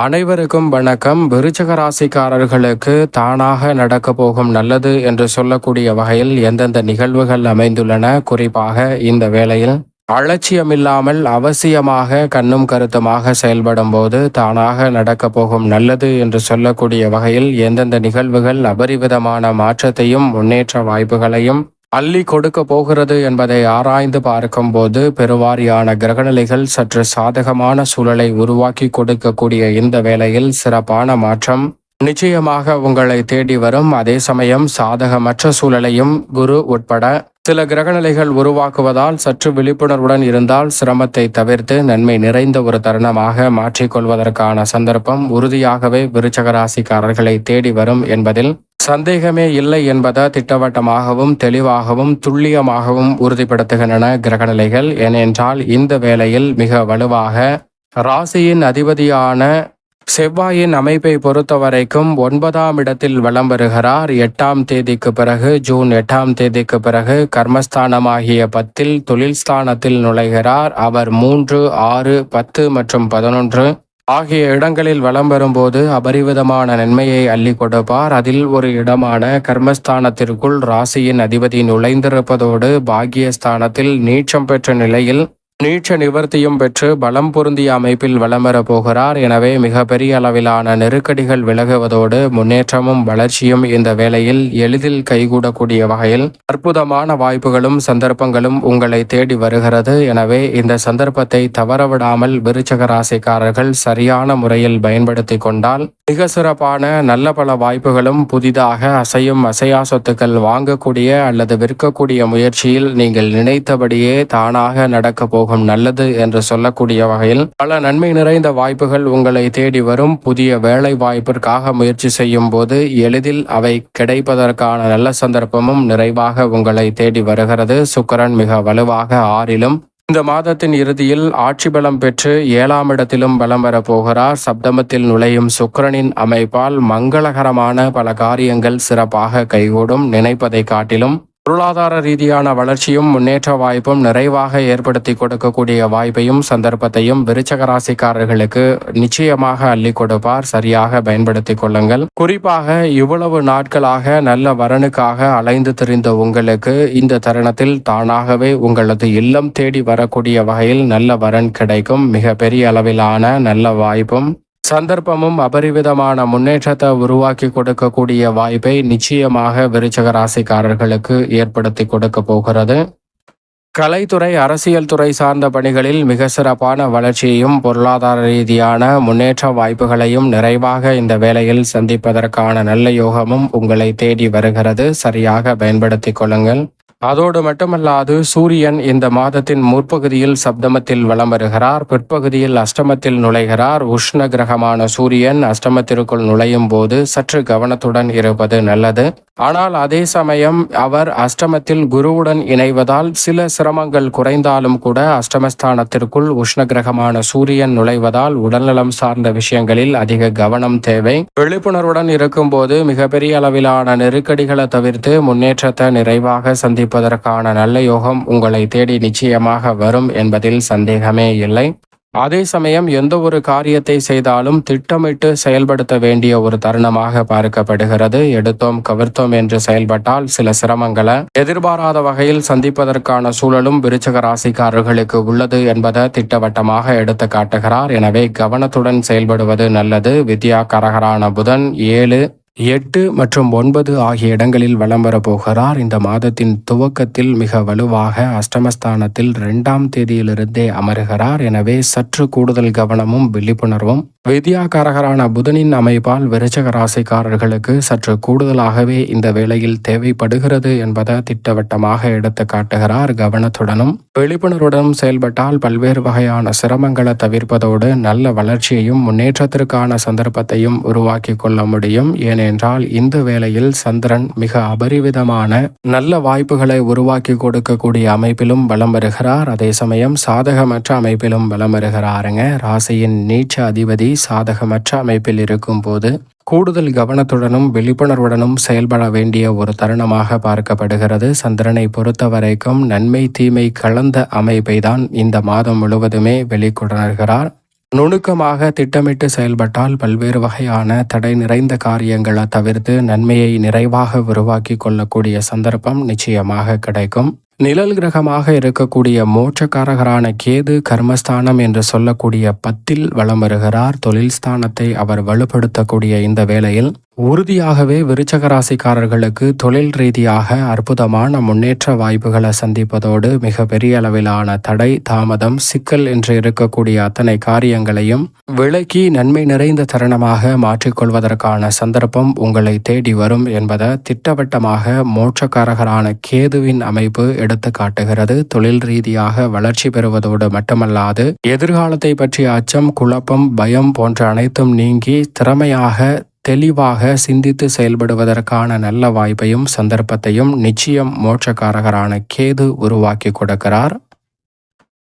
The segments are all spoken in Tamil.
அனைவருக்கும் வணக்கம். விருச்சிக ராசிக்காரர்களுக்கு தானாக நடக்க போகும் நல்லது என்று சொல்லக்கூடிய வகையில் எந்தெந்த நிகழ்வுகள் அமைந்துள்ளன, குறிப்பாக இந்த வேளையில் அலட்சியமில்லாமல் அவசியமாக கண்ணும் கருத்துமாக செயல்படும் போது தானாக நடக்க போகும் நல்லது என்று சொல்லக்கூடிய வகையில் எந்தெந்த நிகழ்வுகள் அபரிவிதமான மாற்றத்தையும் முன்னேற்ற வாய்ப்புகளையும் அள்ளி கொடுக்க போகிறது என்பதை ஆராய்ந்து பார்க்கும்போது பெருவாரியான கிரகநிலைகள் சற்று சாதகமான சூழலை உருவாக்கி கொடுக்கக்கூடிய இந்த வேளையில் சிறப்பான மாற்றம் நிச்சயமாக உங்களை தேடி வரும். அதே சமயம் சாதகமற்ற சூழலையும் குரு உட்பட சில கிரகநிலைகள் உருவாக்குவதால் சற்று விழிப்புணர்வுடன் இருந்தால் சிரமத்தை தவிர்த்து நன்மை நிறைந்த ஒரு தருணமாக மாற்றிக்கொள்வதற்கான சந்தர்ப்பம் உறுதியாகவே விருச்சிக ராசிக்காரர்களை தேடி வரும் என்பதில் சந்தேகமே இல்லை என்பதை திட்டவட்டமாகவும் தெளிவாகவும் துல்லியமாகவும் உறுதிப்படுத்துகின்றன கிரகநிலைகள். ஏனென்றால் இந்த வேளையில் மிக வலுவாக ராசியின் அதிபதியான செவ்வாயின் அமைப்பை பொறுத்தவரைக்கும் 9ஆம் இடத்தில் வலம் வருகிறார். 8ஆம் தேதிக்கு பிறகு, ஜூன் 8ஆம் தேதிக்கு பிறகு கர்மஸ்தானமாகிய 10 தொழில் ஸ்தானத்தில் நுழைகிறார். அவர் 3, 6, 10 மற்றும் 11 ஆகிய இடங்களில் வலம் வரும்போது அபரிவிதமான நன்மையை அள்ளி கொடுப்பார். அதில் ஒரு இடமான கர்மஸ்தானத்திற்குள் ராசியின் அதிபதி நுழைந்திருப்பதோடு பாக்கியஸ்தானத்தில் நீச்சம் பெற்ற நிலையில் நீட்ச நிவர்த்தியும் பெற்று பலம் பொருந்திய அமைப்பில் வலம் வரப் போகிறார். எனவே மிக பெரிய அளவிலான நெருக்கடிகள் விலகுவதோடு முன்னேற்றமும் வளர்ச்சியும் இந்த வேளையில் எளிதில் கைகூடக்கூடிய வகையில் அற்புதமான வாய்ப்புகளும் சந்தர்ப்பங்களும் உங்களை தேடி வருகிறது. எனவே இந்த சந்தர்ப்பத்தை தவறவிடாமல் விருச்சிக ராசிக்காரர்கள் சரியான முறையில் பயன்படுத்தி கொண்டால் மிக சிறப்பான நல்ல பல வாய்ப்புகளும் புதிதாக அசையும் அசையா சொத்துக்கள் வாங்கக்கூடிய அல்லது விற்கக்கூடிய முயற்சியில் நீங்கள் நினைத்தபடியே தானாக நடக்க நல்லது என்று சொல்லக்கூடிய வகையில் பல நன்மை நிறைந்த வாய்ப்புகள் உங்களை தேடி வரும். புதிய வேலை வாய்ப்பிற்காக முயற்சி செய்யும் போது எளிதில் அவை கிடைப்பதற்கான நல்ல சந்தர்ப்பமும் நிறைவாக உங்களை தேடி வருகிறது. சுக்கிரன் மிக வலுவாக 6லும் இந்த மாதத்தின் இறுதியில் ஆட்சி பலம் பெற்று 7ஆம் இடத்திலும் பலம் வரப்போகிறார். சப்தமத்தில் நுழையும் சுக்கிரனின் அமைப்பால் மங்களகரமான பல காரியங்கள் சிறப்பாக கைகூடும். நினைப்பதை காட்டிலும் பொருளாதார ரீதியான வளர்ச்சியும் முன்னேற்ற வாய்ப்பும் நிறைவாக ஏற்படுத்தி கொடுக்கக்கூடிய வாய்ப்பையும் சந்தர்ப்பத்தையும் விருச்சிக ராசிக்காரர்களுக்கு நிச்சயமாக அள்ளி கொடுப்பார். சரியாக பயன்படுத்தி கொள்ளுங்கள். குறிப்பாக இவ்வளவு நாட்களாக நல்ல வரனுக்காக அலைந்து திரிந்த உங்களுக்கு இந்த தருணத்தில் தானாகவே உங்களது இல்லம் தேடி வரக்கூடிய வகையில் நல்ல வரன் கிடைக்கும். மிக பெரிய அளவிலான நல்ல வாய்ப்பும் சந்தர்ப்பமும் அபரிவிதமான முன்னேற்றத்தை உருவாக்கி கொடுக்கக்கூடிய வாய்ப்பை நிச்சயமாக விருச்சிக ராசிக்காரர்களுக்கு ஏற்படுத்தி கொடுக்க போகிறது. கலைத்துறை, அரசியல் துறை சார்ந்த பணிகளில் மிக சிறப்பான வளர்ச்சியையும் பொருளாதார ரீதியான முன்னேற்ற வாய்ப்புகளையும் நிறைவாக இந்த வேளையில் சந்திப்பதற்கான நல்ல யோகமும் உங்களை தேடி வருகிறது. சரியாக பயன்படுத்தி கொள்ளுங்கள். அதோடு மட்டுமல்லாது சூரியன் இந்த மாதத்தின் முற்பகுதியில் சப்தமத்தில் வலம் வருகிறார். பிற்பகுதியில் அஷ்டமத்தில் நுழைகிறார். உஷ்ண கிரகமான சூரியன் அஷ்டமத்திற்குள் நுழையும் போது சற்று கவனத்துடன் இருப்பது நல்லது. ஆனால் அதே சமயம் அவர் அஷ்டமத்தில் குருவுடன் இணைவதால் சில சிரமங்கள் குறைந்தாலும் கூட அஷ்டமஸ்தானத்திற்குள் உஷ்ண கிரகமான சூரியன் நுழைவதால் உடல்நலம் சார்ந்த விஷயங்களில் அதிக கவனம் தேவை. விழிப்புணர்வுடன் இருக்கும்போது மிகப்பெரிய அளவிலான நெருக்கடிகளை தவிர்த்து முன்னேற்றத்தை நிறைவாக சந்திப்பதற்கான நல்ல யோகம் உங்களை தேடி நிச்சயமாக வரும் என்பதில் சந்தேகமே இல்லை. அதே சமயம் எந்த ஒரு காரியத்தை செய்தாலும் திட்டமிட்டு செயல்படுத்த வேண்டிய ஒரு தருணமாக பார்க்கப்படுகிறது. எடுத்தோம் கவிர்த்தோம் என்று செயல்பட்டால் சில சிரமங்களை எதிர்பாராத வகையில் சந்திப்பதற்கான சூழலும் விருச்சிக ராசிக்காரர்களுக்கு உள்ளது என்பதை திட்டவட்டமாக எடுத்து காட்டுகிறார். எனவே கவனத்துடன் செயல்படுவது நல்லது. வித்யாகாரகரான புதன் 7, 8 மற்றும் 9 ஆகிய இடங்களில் வலம் வரப்போகிறார். இந்த மாதத்தின் துவக்கத்தில் மிக வலுவாக அஷ்டமஸ்தானத்தில் 2ஆம் தேதியிலிருந்தே அமருகிறார். எனவே சற்று கூடுதல் கவனமும் விழிப்புணர்வும் வித்யாகாரகரான புதனின் அமைப்பால் விருச்சிக ராசிக்காரர்களுக்கு சற்று கூடுதலாகவே இந்த வேளையில் தேவைப்படுகிறது என்பதை திட்டவட்டமாக எடுத்து காட்டுகிறார். கவனத்துடனும் விழிப்புணர்வுடனும் செயல்பட்டால் பல்வேறு வகையான சிரமங்களை தவிர்ப்பதோடு நல்ல வளர்ச்சியையும் முன்னேற்றத்திற்கான சந்தர்ப்பத்தையும் உருவாக்கி கொள்ள முடியும். ஏனென்றால் இந்த வேளையில் சந்திரன் மிக அபரிவிதமான நல்ல வாய்ப்புகளை உருவாக்கி கொடுக்கக்கூடிய அமைப்பிலும் வலம் வருகிறார். அதே சமயம் சாதகமற்ற அமைப்பிலும் வலம் வருகிறாருங்க. ராசியின் நீச்ச அதிபதி சாதகமற்ற அமைப்பில் இருக்கும் போது கூடுதல் கவனத்துடனும் விழிப்புணர்வுடனும் செயல்பட வேண்டிய ஒரு தருணமாக பார்க்கப்படுகிறது. சந்திரனை பொறுத்த வரைக்கும் நன்மை தீமை கலந்த அமைப்பை தான் இந்த மாதம் முழுவதுமே வெளிக்கொணர்கிறார். நுணுக்கமாக திட்டமிட்டு செயல்பட்டால் பல்வேறு வகையான தடை நிறைந்த காரியங்களை தவிர்த்து நன்மையை நிறைவாக உருவாக்கி கொள்ளக்கூடிய சந்தர்ப்பம் நிச்சயமாக கிடைக்கும். நிழல் கிரகமாக இருக்கக்கூடிய மோட்சக்காரகரான கேது கர்மஸ்தானம் என்று சொல்லக்கூடிய 10ல் வலம் வருகிறார். தொழில் ஸ்தானத்தை அவர் வலுப்படுத்தக்கூடிய இந்த வேளையில் உறுதியாகவே விருச்சக ராசிக்காரர்களுக்கு தொழில் ரீதியாக அற்புதமான முன்னேற்ற வாய்ப்புகளை சந்திப்பதோடு மிக பெரிய அளவிலான தடை தாமதம் சிக்கல் என்று இருக்கக்கூடிய அத்தனை காரியங்களையும் விலக்கி நன்மை நிறைந்த தருணமாக மாற்றிக்கொள்வதற்கான சந்தர்ப்பம் உங்களை தேடி வரும் என்பதை திட்டவட்டமாக மோட்சக்காரகரான கேதுவின் அமைப்பு எடுத்து காட்டுகிறது. தொழில் ரீதியாக வளர்ச்சி பெறுவதோடு மட்டுமல்லாது எதிர்காலத்தை பற்றிய அச்சம் குழப்பம் பயம் போன்ற அனைத்தும் நீங்கி திறமையாக தெளிவாக சிந்தித்து செயல்படுவதற்கான நல்ல வாய்ப்பையும் சந்தர்ப்பத்தையும் நிச்சயம் மோட்சக்காரகரான கேது உருவாக்கி கொடுக்கிறார்.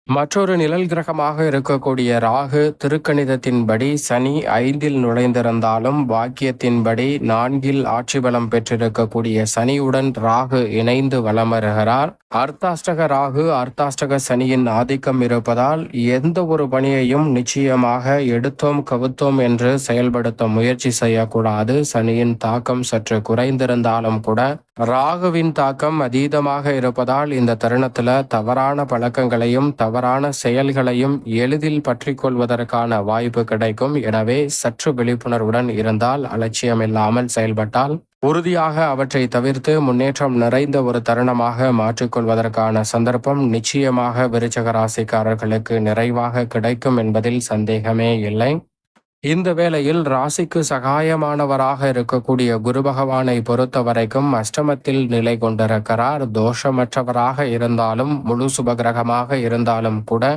மற்றொரு நிழல் கிரகமாக இருக்கக்கூடிய ராகு திருக்கணிதத்தின்படி சனி 5ல் நுழைந்திருந்தாலும் பாக்கியத்தின்படி 4ல் ஆட்சி பலம் பெற்றிருக்கக்கூடிய சனியுடன் ராகு இணைந்து வலம் வருகிறார். அர்த்தாஷ்டக ராகு அர்த்தாஷ்டக சனியின் ஆதிக்கம் இருப்பதால் எந்த ஒரு பணியையும் நிச்சயமாக எடுத்தோம் கவுத்தோம் என்று செயல்படுத்த முயற்சி செய்யக்கூடாது. சனியின் தாக்கம் சற்று குறைந்திருந்தாலும் கூட ராகுவின் தாக்கம் அதீதமாக இருப்பதால் இந்த தருணத்துல தவறான பழக்கங்களையும் தவறான செயல்களையும் எளிதில் பற்றி கொள்வதற்கான வாய்ப்பு கிடைக்கும். எனவே சற்று விழிப்புணர்வுடன் இருந்தால் அலட்சியமில்லாமல் செயல்பட்டால் உறுதியாக அவற்றை தவிர்த்து முன்னேற்றம் நிறைந்த ஒரு தருணமாக மாற்றிக்கொள்வதற்கான சந்தர்ப்பம் நிச்சயமாக விருச்சக ராசிக்காரர்களுக்கு நிறைவாக கிடைக்கும் என்பதில் சந்தேகமே இல்லை. இந்த வேளையில் ராசிக்கு சகாயமானவராக இருக்கக்கூடிய குரு பகவானை பொறுத்த வரைக்கும் அஷ்டமத்தில் நிலை கொண்டிருக்கிறார். தோஷமற்றவராக இருந்தாலும் முழு சுபகிரகமாக இருந்தாலும் கூட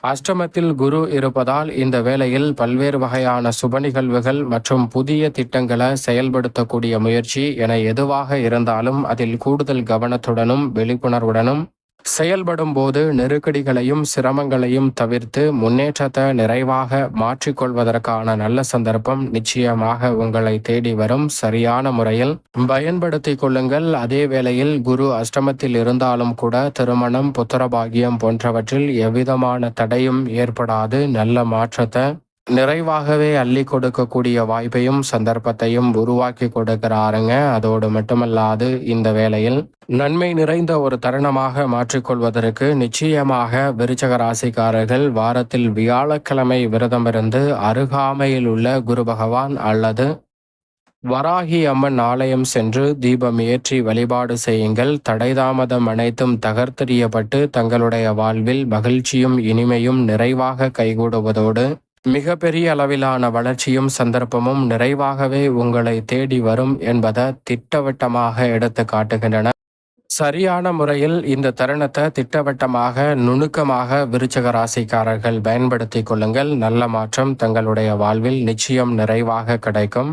அஷ்டமத்தில் குரு இருப்பதால் இந்த வேளையில் பல்வேறு வகையான சுப நிகழ்வுகள் மற்றும் புதிய திட்டங்களை செயல்படுத்தக்கூடிய முயற்சி என எதுவாக இருந்தாலும் அதில் கூடுதல் கவனத்துடனும் விழிப்புணர்வுடனும் செயல்படும் போது நெருக்கடிகளையும் சிரமங்களையும் தவிர்த்து முன்னேற்றத்தை நிறைவாக மாற்றிக்கொள்வதற்கான நல்ல சந்தர்ப்பம் நிச்சயமாக உங்களை தேடி வரும். சரியான முறையில் பயன்படுத்தி கொள்ளுங்கள். அதே வேளையில் குரு அஷ்டமத்தில் இருந்தாலும் கூட திருமணம் புத்திரபாகியம் போன்றவற்றில் எவ்விதமான தடையும் ஏற்படாது. நல்ல மாற்றத்தை நிறைவாகவே அள்ளி கொடுக்கக்கூடிய வாய்ப்பையும் சந்தர்ப்பத்தையும் உருவாக்கி கொடுக்கிறாருங்க. அதோடு மட்டுமல்லாது இந்த வேளையில் நன்மை நிறைந்த ஒரு தருணமாக மாற்றிக்கொள்வதற்கு நிச்சயமாக விருச்சக ராசிக்காரர்கள் வாரத்தில் வியாழக்கிழமை விரதமிருந்து அருகாமையில் உள்ள குரு பகவான் அல்லது வராகி அம்மன் ஆலயம் சென்று தீபம் ஏற்றி வழிபாடு செய்யுங்கள். தடைதாமதம் அனைத்தும் தகர்த்தெறியப்பட்டு தங்களுடைய வாழ்வில் மகிழ்ச்சியும் இனிமையும் நிறைவாக கைகூடுவதோடு மிக பெரிய அளவிலான வளர்ச்சியும் சந்தர்ப்பமும் நிறைவாகவே உங்களை தேடி வரும் என்பதை திட்டவட்டமாக எடுத்து காட்டுகின்றன. சரியான முறையில் இந்த தருணத்தை திட்டவட்டமாக நுணுக்கமாக விருச்சக ராசிக்காரர்கள் பயன்படுத்தி கொள்ளுங்கள். நல்ல மாற்றம் தங்களுடைய வாழ்வில் நிச்சயம் நிறைவாக கிடைக்கும்.